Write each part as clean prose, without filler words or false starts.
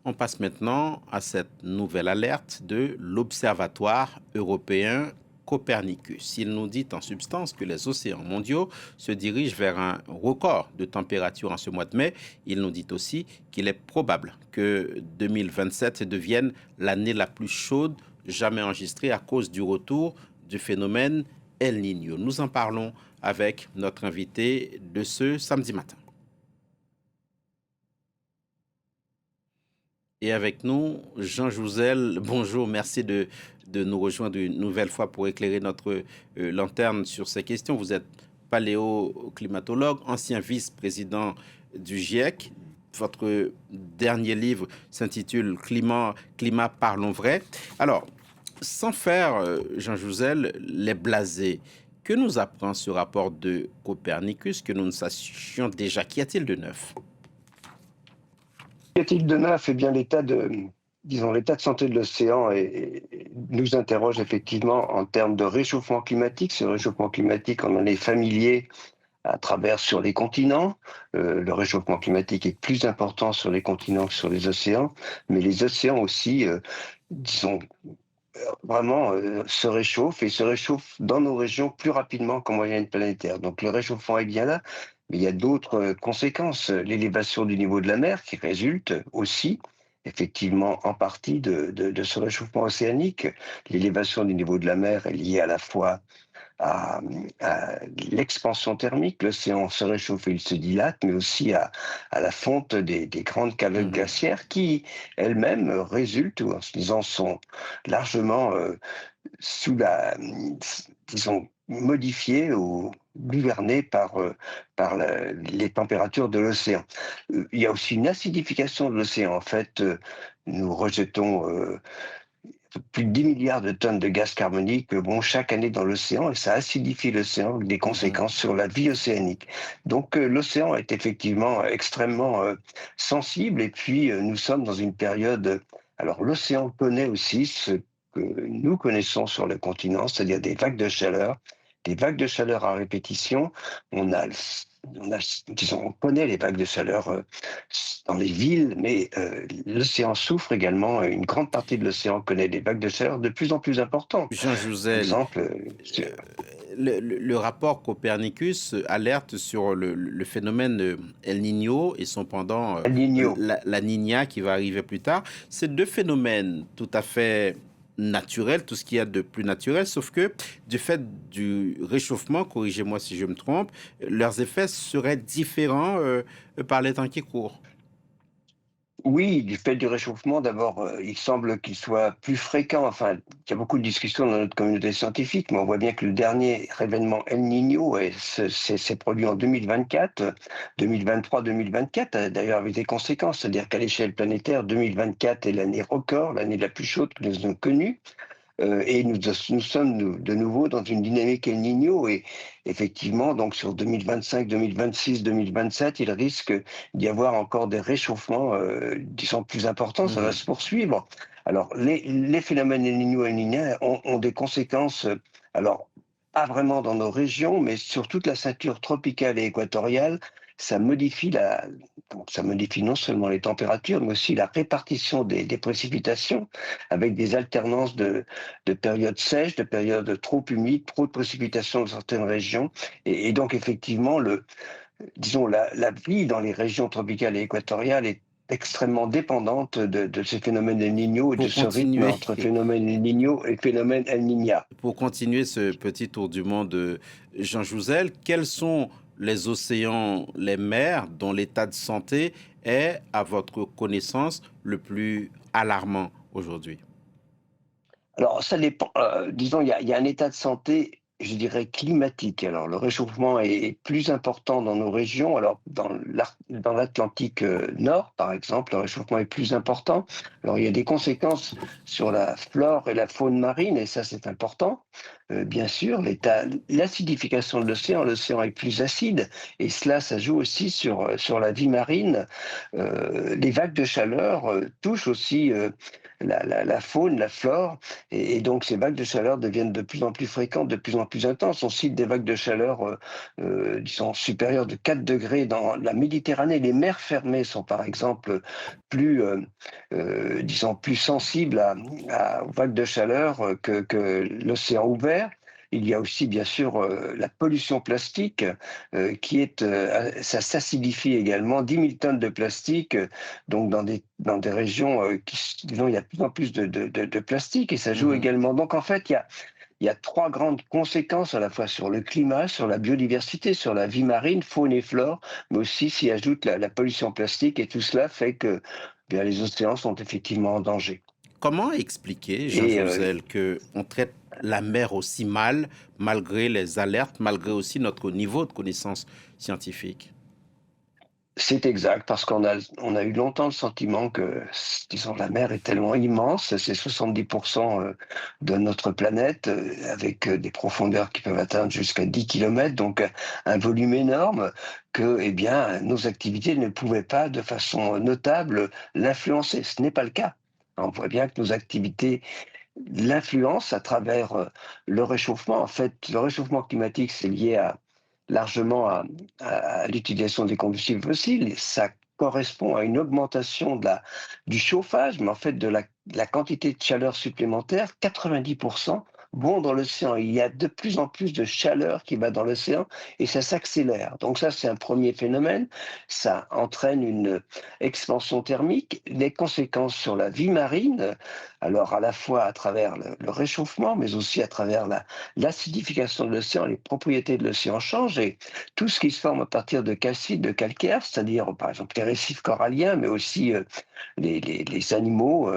On passe maintenant à cette nouvelle alerte de l'Observatoire européen Copernicus. Il nous dit en substance que les océans mondiaux se dirigent vers un record de température en ce mois de mai. Il nous dit aussi qu'il est probable que 2027 devienne l'année la plus chaude jamais enregistrée à cause du retour du phénomène El Niño. Nous en parlons avec notre invité de ce samedi matin. Et avec nous, Jean Jouzel, bonjour, merci de nous rejoindre une nouvelle fois pour éclairer notre lanterne sur ces questions. Vous êtes paléoclimatologue, ancien vice-président du GIEC. Votre dernier livre s'intitule Climat, parlons vrai. Alors, sans faire, Jean Jouzel, les blasés, que nous apprend ce rapport de Copernicus que nous ne sachions déjà? Qu'y a-t-il de neuf? Qu'y a-t-il de neuf? Eh bien, l'état de santé de l'océan nous interroge effectivement en termes de réchauffement climatique. Ce réchauffement climatique, on en est familier à travers sur les continents. Le réchauffement climatique est plus important sur les continents que sur les océans, mais les océans aussi, disons, vraiment se réchauffent et se réchauffent dans nos régions plus rapidement qu'en moyenne planétaire. Donc le réchauffement est bien là, mais il y a d'autres conséquences. L'élévation du niveau de la mer qui résulte aussi effectivement en partie de ce réchauffement océanique. L'élévation du niveau de la mer est liée à la fois à, à l'expansion thermique, l'océan se réchauffe et il se dilate, mais aussi à la fonte des grandes calottes glaciaires qui elles-mêmes résultent, ou en se disant sont largement sous la, disons, modifiées ou gouvernées par les températures de l'océan. Il y a aussi une acidification de l'océan. En fait, nous rejetons plus de 10 milliards de tonnes de gaz carbonique vont chaque année dans l'océan et ça acidifie l'océan avec des conséquences sur la vie océanique. Donc l'océan est effectivement extrêmement sensible et puis nous sommes dans une période... Alors l'océan connaît aussi ce que nous connaissons sur le continent, c'est-à-dire des vagues de chaleur. Des vagues de chaleur à répétition. Disons, on connaît les vagues de chaleur dans les villes, mais l'océan souffre également. Une grande partie de l'océan connaît des vagues de chaleur de plus en plus importantes. Jean Par Jouzel, exemple, le rapport Copernicus alerte sur le phénomène El Niño et son pendant El Niño. la Niña qui va arriver plus tard. Ces deux phénomènes tout à fait naturels, tout ce qu'il y a de plus naturel, sauf que du fait du réchauffement, corrigez-moi si je me trompe, leurs effets seraient différents par les temps qui courent. Oui, du fait du réchauffement, d'abord, il semble qu'il soit plus fréquent. Enfin, il y a beaucoup de discussions dans notre communauté scientifique, mais on voit bien que le dernier événement El Niño s'est produit en 2024, 2023-2024, d'ailleurs avec des conséquences. C'est-à-dire qu'à l'échelle planétaire, 2024 est l'année record, l'année la plus chaude que nous ayons connue. Et nous sommes de nouveau dans une dynamique El Niño et effectivement, donc sur 2025, 2026, 2027, il risque d'y avoir encore des réchauffements, disons, plus importants. Ça va se poursuivre. Alors, les phénomènes El Niño et El Niña ont des conséquences, alors, pas vraiment dans nos régions, mais sur toute la ceinture tropicale et équatoriale. Ça modifie donc ça modifie non seulement les températures, mais aussi la répartition des précipitations avec des alternances de périodes sèches, de périodes trop humides, trop de précipitations dans certaines régions. Et donc, effectivement, disons, la vie dans les régions tropicales et équatoriales est extrêmement dépendante de ces phénomènes El Niño et de Pour ce rythme continuer, entre phénomène El Niño et phénomène El Niña. pour continuer ce petit tour du monde, Jean Jouzel, quels sont les océans, les mers dont l'état de santé est, à votre connaissance, le plus alarmant aujourd'hui? Alors, ça dépend. Disons, il y a un état de santé, je dirais, climatique. Alors, le réchauffement est plus important dans nos régions. Alors, dans l'Atlantique Nord, par exemple, le réchauffement est plus important. Alors, il y a des conséquences sur la flore et la faune marine, et ça, c'est important. Bien sûr, l'acidification de l'océan est plus acide, et cela, ça joue aussi sur la vie marine. Les vagues de chaleur touchent aussi la faune, la flore, et donc ces vagues de chaleur deviennent de plus en plus fréquentes, de plus en plus intenses. On cite des vagues de chaleur, disons, supérieures de 4 degrés dans la Méditerranée. Les mers fermées sont par exemple plus, disons, plus sensibles aux vagues de chaleur que l'océan ouvert. Il y a aussi, bien sûr, la pollution plastique, qui est, ça s'acidifie également. 10 000 tonnes de plastique, donc dans des régions disons, il y a de plus en plus de plastique, et ça joue Mhm. également. Donc, en fait, il y a trois grandes conséquences à la fois sur le climat, sur la biodiversité, sur la vie marine, faune et flore, mais aussi s'y ajoute la pollution plastique, et tout cela fait que bien, les océans sont effectivement en danger. Comment expliquer, Jean Et Jouzel, qu'on traite la mer aussi mal, malgré les alertes, malgré aussi notre niveau de connaissance scientifique? c'est exact, parce on a eu longtemps le sentiment que, disons, la mer est tellement immense, c'est 70% de notre planète, avec des profondeurs qui peuvent atteindre jusqu'à 10 kilomètres, donc un volume énorme, que eh bien, nos activités ne pouvaient pas de façon notable l'influencer. Ce n'est pas le cas. On voit bien que nos activités l'influencent à travers le réchauffement. En fait, le réchauffement climatique, c'est lié largement à l'utilisation des combustibles fossiles. Et ça correspond à une augmentation du chauffage, mais en fait de la quantité de chaleur supplémentaire. 90% vont dans l'océan. Il y a de plus en plus de chaleur qui va dans l'océan, et ça s'accélère. Donc ça, c'est un premier phénomène. Ça entraîne une expansion thermique, les conséquences sur la vie marine, alors à la fois à travers le réchauffement, mais aussi à travers l'acidification de l'océan. Les propriétés de l'océan changent, et tout ce qui se forme à partir de calcite, de calcaire, c'est-à-dire par exemple les récifs coralliens, mais aussi les animaux,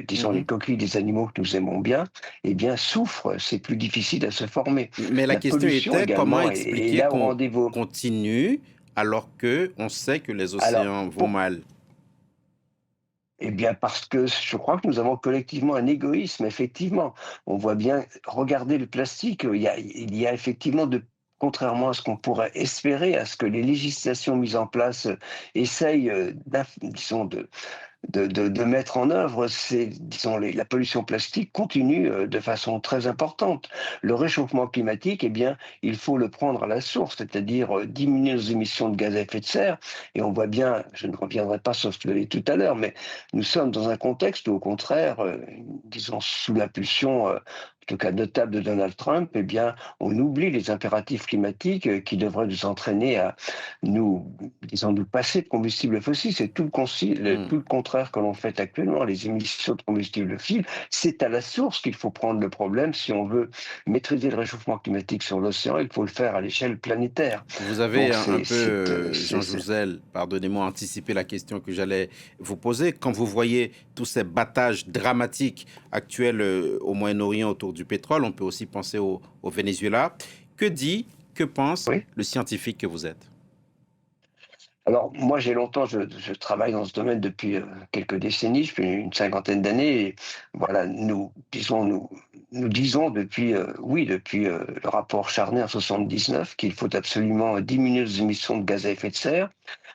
disons les Mhm. coquilles des animaux que nous aimons bien, eh bien souffrent, c'est plus difficile à se former. Mais la La question pollution était comment également est expliquer là au qu'on rendez-vous. continue alors que on sait que les Alors, océans vont mal. eh bien, parce que je crois que nous avons collectivement un égoïsme, effectivement. On voit bien, regardez le plastique, il y a effectivement contrairement à ce qu'on pourrait espérer, à ce que les législations mises en place essayent, disons, de mettre en œuvre, disons, la pollution plastique continue de façon très importante. Le réchauffement climatique, eh bien, il faut le prendre à la source, c'est-à-dire diminuer nos émissions de gaz à effet de serre. Et on voit bien, je ne reviendrai pas sur ce que je l'ai dit tout à l'heure, mais nous sommes dans un contexte où, au contraire, disons, sous l'impulsion, en tout cas notable, de Donald Trump, eh bien, on oublie les impératifs climatiques qui devraient nous entraîner à nous, disons, nous passer de combustibles fossiles. C'est Hmm. tout le contraire que l'on fait actuellement. Les émissions de combustibles fossiles, c'est à la source qu'il faut prendre le problème. Si on veut maîtriser le réchauffement climatique sur l'océan, il faut le faire à l'échelle planétaire. Vous avez Donc, un peu, Jean c'est- Jouzel, pardonnez-moi, anticipé la question que j'allais vous poser. Quand vous voyez tous ces battages dramatiques actuels au Moyen-Orient autour du pétrole, on peut aussi penser au Venezuela. Que dit, que pense oui. le scientifique que vous êtes? Alors, moi, je travaille dans ce domaine depuis quelques décennies, depuis une cinquantaine d'années. Et voilà, nous disons depuis, oui, depuis le rapport Charnay en 79, qu'il faut absolument diminuer les émissions de gaz à effet de serre,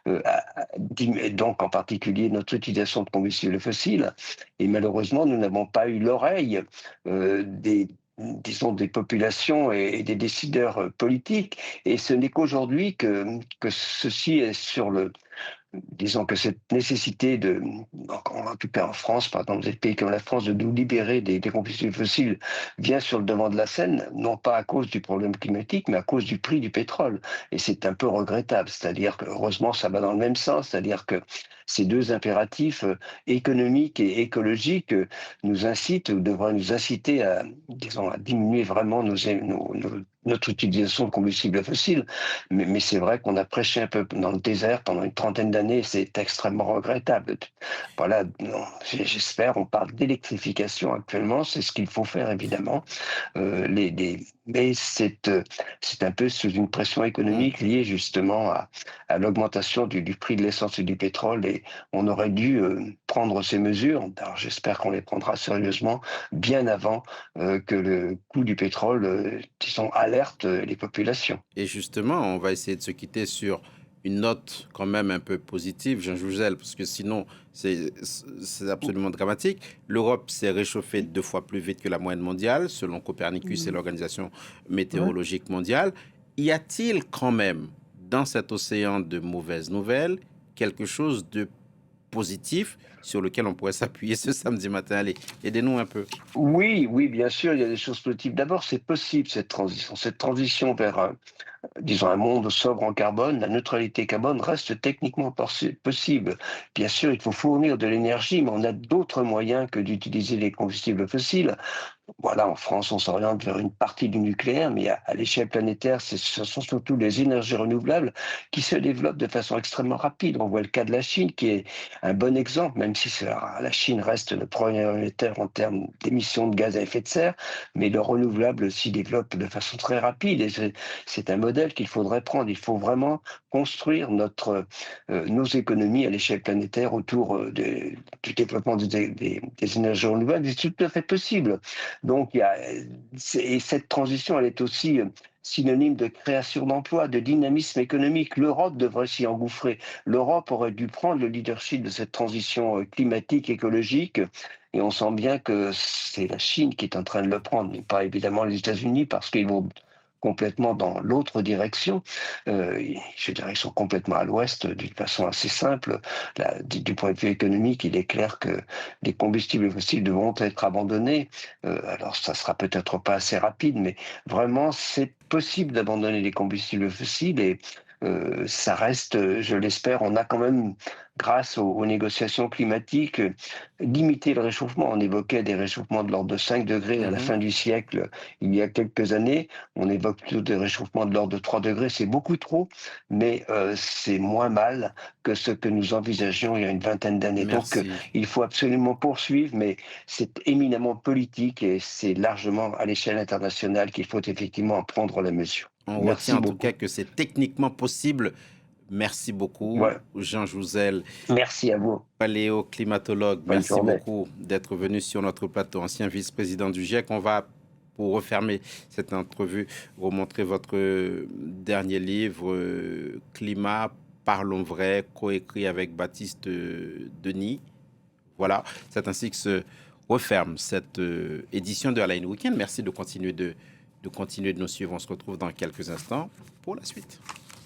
et donc en particulier notre utilisation de combustibles fossiles. Et malheureusement, nous n'avons pas eu l'oreille disons, des populations et des décideurs politiques. Et ce n'est qu'aujourd'hui que ceci est sur disons que cette nécessité en tout cas en France, par exemple, des pays comme la France, de nous libérer des combustibles fossiles vient sur le devant de la scène, non pas à cause du problème climatique, mais à cause du prix du pétrole. Et c'est un peu regrettable. C'est-à-dire que, heureusement, ça va dans le même sens. C'est-à-dire que ces deux impératifs économiques et écologiques nous incitent, ou devraient nous inciter à, disons, à diminuer vraiment notre utilisation de combustibles fossiles. Mais c'est vrai qu'on a prêché un peu dans le désert pendant une trentaine d'années, c'est extrêmement regrettable. Voilà, non, j'espère, on parle d'électrification actuellement, c'est ce qu'il faut faire évidemment. Mais c'est un peu sous une pression Hmm. économique liée justement à l'augmentation du prix de l'essence et du pétrole, et on aurait dû prendre ces mesures. Alors j'espère qu'on les prendra sérieusement bien avant que le coût du pétrole, disons, alerte les populations. Et justement, on va essayer de se quitter sur une note quand même un peu positive, Jean Jouzel, parce que sinon c'est absolument dramatique. L'Europe s'est réchauffée 2 fois plus vite que la moyenne mondiale, selon Copernicus et l'Organisation météorologique mondiale. Y a-t-il quand même, dans cet océan de mauvaises nouvelles, quelque chose de positif sur lequel on pourrait s'appuyer ce samedi matin? Allez, aidez-nous un peu. Oui, oui, bien sûr, il y a des choses positives. D'abord, c'est possible cette transition vers disons, un monde sobre en carbone, la neutralité carbone reste techniquement possible. Bien sûr, il faut fournir de l'énergie, mais on a d'autres moyens que d'utiliser les combustibles fossiles. Voilà, en France, on s'oriente vers une partie du nucléaire, mais à l'échelle planétaire, ce sont surtout les énergies renouvelables qui se développent de façon extrêmement rapide. On voit le cas de la Chine, qui est un bon exemple, même si la Chine reste le premier émetteur en termes d'émissions de gaz à effet de serre, mais le renouvelable s'y développe de façon très rapide. Et c'est un modèle qu'il faudrait prendre. Il faut vraiment construire nos économies à l'échelle planétaire autour du développement des énergies renouvelables. C'est tout à fait possible. Donc, et cette transition, elle est aussi synonyme de création d'emplois, de dynamisme économique. L'Europe devrait s'y engouffrer. L'Europe aurait dû prendre le leadership de cette transition climatique, écologique. Et on sent bien que c'est la Chine qui est en train de le prendre, mais pas évidemment les États-Unis, parce qu'ils vont complètement dans l'autre direction. Je dirais qu'ils sont complètement à l'ouest d'une façon assez simple. Du point de vue économique, il est clair que les combustibles fossiles devront être abandonnés. Alors, ça sera peut-être pas assez rapide, mais vraiment, c'est possible d'abandonner les combustibles fossiles et ça reste, je l'espère, on a quand même, grâce aux négociations climatiques, limité le réchauffement. On évoquait des réchauffements de l'ordre de 5 degrés à la fin du siècle, il y a quelques années. On évoque plutôt des réchauffements de l'ordre de 3 degrés. C'est beaucoup trop, mais c'est moins mal que ce que nous envisagions il y a une vingtaine d'années. Donc, Merci. il faut absolument poursuivre, mais c'est éminemment politique et c'est largement à l'échelle internationale qu'il faut effectivement en prendre la mesure. On retient Merci en tout cas beaucoup. que c'est techniquement possible. Merci beaucoup, Ouais, Jean Jouzel, merci à vous. paléoclimatologue. Bonne Merci journée. beaucoup d'être venu sur notre plateau, ancien vice-président du GIEC. On va, pour refermer cette entrevue, remontrer votre dernier livre, Climat, Parlons vrai, coécrit avec Baptiste Denis. Voilà, c'est ainsi que se referme cette édition de Align Weekend. Merci de continuer de nous suivre. On se retrouve dans quelques instants pour la suite.